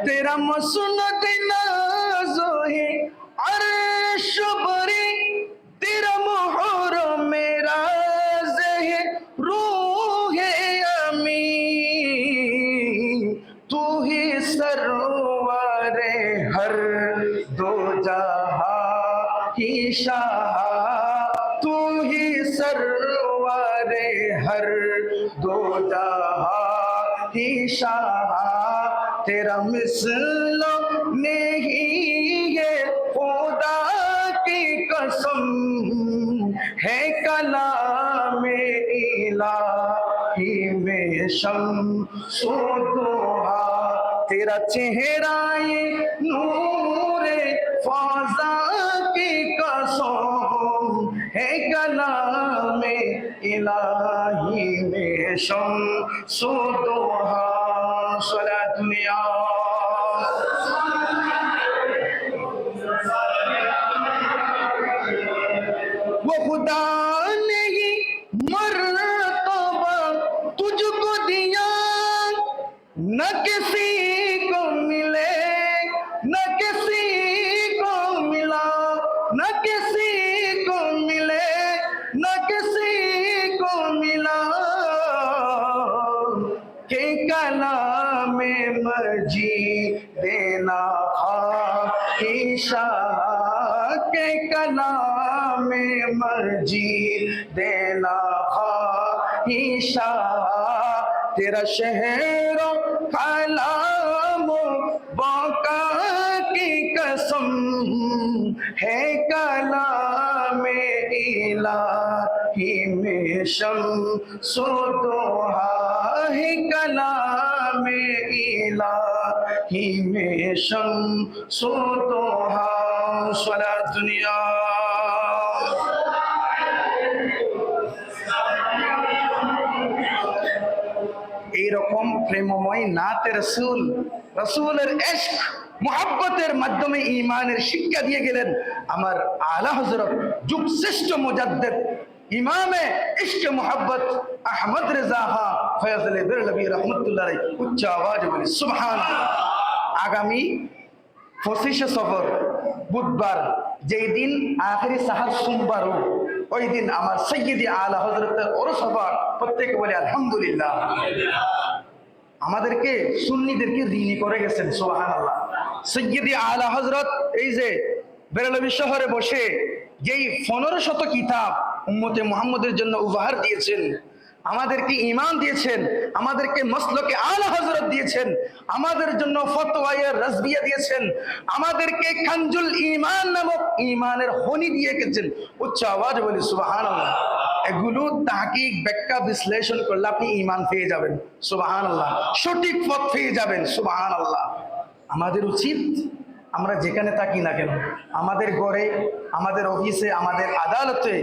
तेरा मसनद नाज़ो है अर्श बरी, तेरा मोहर मेरा है रूह अमी, तू ही सरवर हर दो जहां की शाह, तू ही सरवर हर दो जहां की शाह, तेरा मिसल नहीं है खुदा की कसम, है कलाम इलाही में शम्सो दुहा, तेरा चेहरा ये नूरे फ़ाज़ा की कसम, है कलाम इलाही में शम्सो दुहा। सलात दुनिया वो खुदा ने ही मर्तबा तुझको दिया, न किसी को मिले न किसी को मिला, न किसी को मिले न किसी को मिला, के कलाम मजीद देना खाहिशा, के कलाम मजीद देना खाहिशा, तेरा शहरो कलामो बाका की कसम, है कलाम इलाही में शम्सो दुहा, है कलाम इलाही में शम्सो दुहा। सलात दुनिया এইরকম প্রেমময় নাতে রাসূল, রাসূলের ইশক মুহাব্বতের মাধ্যমে ঈমানের শিক্ষা দিয়ে গেলেন আমার আলা হযরত যুগ শ্রেষ্ঠ মুজাদ্দিদ ইমামে ইশক মুহাব্বত আহমদ রেজা খাঁ ফয়জলে বেরলভী রাহমাতুল্লাহ আলাইহি। উচ্চ আওয়াজে বলি সুবহানাল্লাহ। আগামী 25শে সফর বুধবার, যেই দিন আখেরি সাহার সোমবার, ওই দিন আমার সৈয়দি আলা হযরতের ওরস হবে। প্রত্যেকে বলে আলহামদুলিল্লাহ। আমাদেরকে সুন্নিদেরকে ঋণী করে গেছেন সুবহানাল্লাহ। সৈয়দি আলা হযরত এই যে বেরলভী শহরে বসে যেই 1500 কিতাব উম্মতে মুহাম্মদের জন্য উপহার দিয়েছেন, আমাদেরকে ঈমান দিয়েছেন, আমাদেরকে মাসলকে আলা হযরত দিয়েছেন, আমাদের জন্য ফতোয়ায়ে রাজবিয়া দিয়েছেন, আমাদেরকে কানজুল ঈমান নামক ঈমানের খনি দিয়ে গেছেন। উচ্চ আওয়াজে বলি সুবহানাল্লাহ। এগুলো তাহকিক ব্যাখ্যা বিশ্লেষণ করলে আপনি ঈমান পেয়ে যাবেন সুবহানাল্লাহ, সঠিক পথ পেয়ে যাবেন সুবহানাল্লাহ। আমাদের উচিত আমরা যেখানে থাকি না কেন, আমাদের ঘরে, আমাদের অফিসে, আমাদের আদালতে,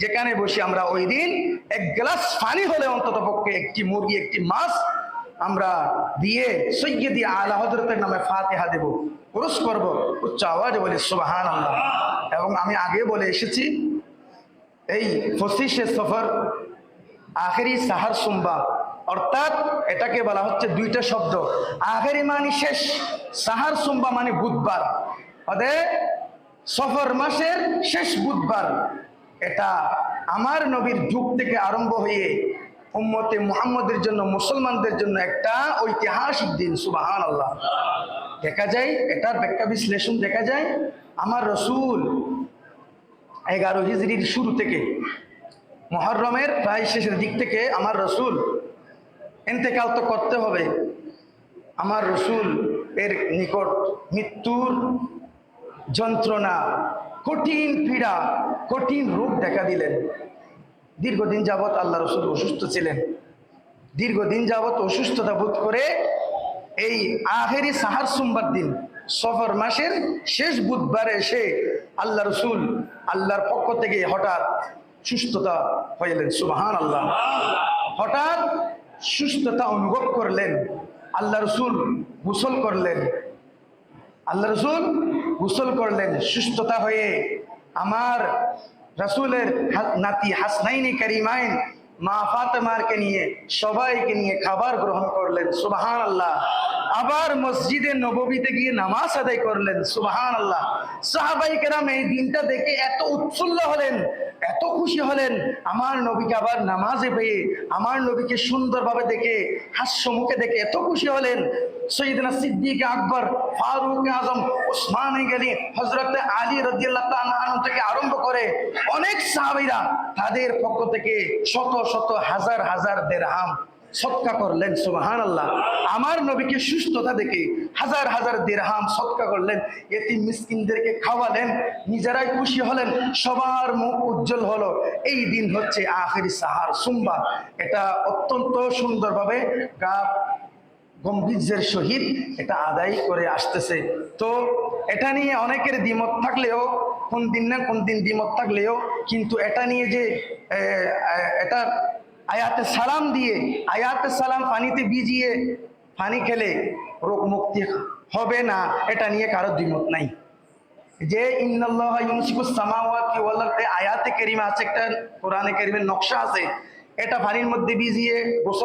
যেখানে বসে আমরা ওই দিন এক গ্লাস পানি হলে অন্তত পক্ষে একটি মুরগি, একটি মাছ আমরা দিয়ে সৈয়দি আলা হযরতের নামে ফাতিহা দেব, পুরস্কার করব। উচ্চ আওয়াজে বলি সুবহানাল্লাহ। এবং আমি আগে বলে এসেছি, এই 25শে সফর আখেরি সাহার সোমবার, অর্থাৎ এটাকে বলা হচ্ছে দুইটা শব্দ, আখেরি মানে শেষ, সাহার সোমবার মানে বুধবার, অতএব সফর মাসের শেষ বুধবার। এটা আমার নবীর যুগ থেকে আরম্ভ হয়ে উম্মতে মুহাম্মদের জন্য, মুসলমানদের জন্য একটা ঐতিহাসিক দিন সুবহানাল্লাহ। দেখা যায় এটার ব্যাখ্যা বিশ্লেষণ দেখা যায়, আমার রসুল 11 হিজরির শুরু থেকে, মুহররমের প্রায় শেষের দিক থেকে আমার রসুল ইন্তেকাল তো করতে হবে। আমার রসুল এর নিকট মৃত্যুর যন্ত্রণা, কঠিন পীড়া, কঠিন রোগ দেখা দিলেন। দীর্ঘদিন যাবৎ আল্লাহ রসুল অসুস্থ ছিলেন। দীর্ঘদিন যাবৎ অসুস্থতা বোধ করে এই আখেরি সাহার সোমবার দিন, সফর মাসের শেষ বুধবারে এসে আল্লাহ রসুল আল্লাহর পক্ষ থেকে হঠাৎ সুস্থতা হইলেন সুবহানাল্লাহ। হঠাৎ সুস্থতা অনুভব করলেন। আল্লাহ রসুল গোসল করলেন, আল্লাহ রসুল গোসল করলেন। সুস্থতা হয়ে আমার রাসূলের নাতি হাসনাইনি কারিমাইন মা ফাতেমাকে নিয়ে সবাইকে নিয়ে খাবার গ্রহণ করলেন, সুবহানাল্লাহ। আবার মসজিদে নববীতে গিয়ে নামাজ আদায় করলেন, সুবহানাল্লাহ। সাহাবায়ে কেরাম এই দিনটা দেখে এত উৎফুল্ল হলেন, এত খুশি হলেন, আমার নবীকে আবার নামাজে পেয়ে, আমার নবীকে সুন্দরভাবে দেখে, হাস্যমুখে দেখে এত খুশি হলেন। সৈয়দনা সিদ্দিক আকবর, ফারুক আজম, উসমান গনি, হযরত আলী রাদিয়াল্লাহু তাআলা আনহু থেকে আরম্ভ করে অনেক সাহাবীরা তাদের পক্ষ থেকে শত শত হাজার হাজার দিরহাম সদকা করলেন, সুবহানাল্লাহ। আমার নবীকে সুস্থতা দেখে হাজার হাজার দিরহাম সদকা করলেন, এতিম মিসকিনদেরকে খাওয়ালেন, নিজেরাই খুশি হলেন, সবার মুখ উজ্জ্বল হলো। এই দিন হচ্ছে আখিরি সাহার সুম্বা। এটা অত্যন্ত সুন্দরভাবে গম্ভীর্যের সহিত এটা আদায় করে আসতেছে। তো এটা নিয়ে অনেকের দ্বিমত থাকলেও, কোন দিন না কোন দিন দ্বিমত থাকলেও, কিন্তু এটা নিয়ে যে এটা আয়াতে সালাম দিয়ে, আয়াতে সালাম পানিতে ভিজিয়ে পানি খেলে রোগ মুক্তি হবে না, এটা নিয়ে কারো দ্বিমত নাই। যে ইন্নাল্লাহা ইউমসিকুস সামাওয়াতি ওয়াল আরদি আয়াতে কারিমা আছে, একটা কোরআনে কারিমের নকশা আছে, এটা পানির মধ্যে ভিজিয়ে গোসল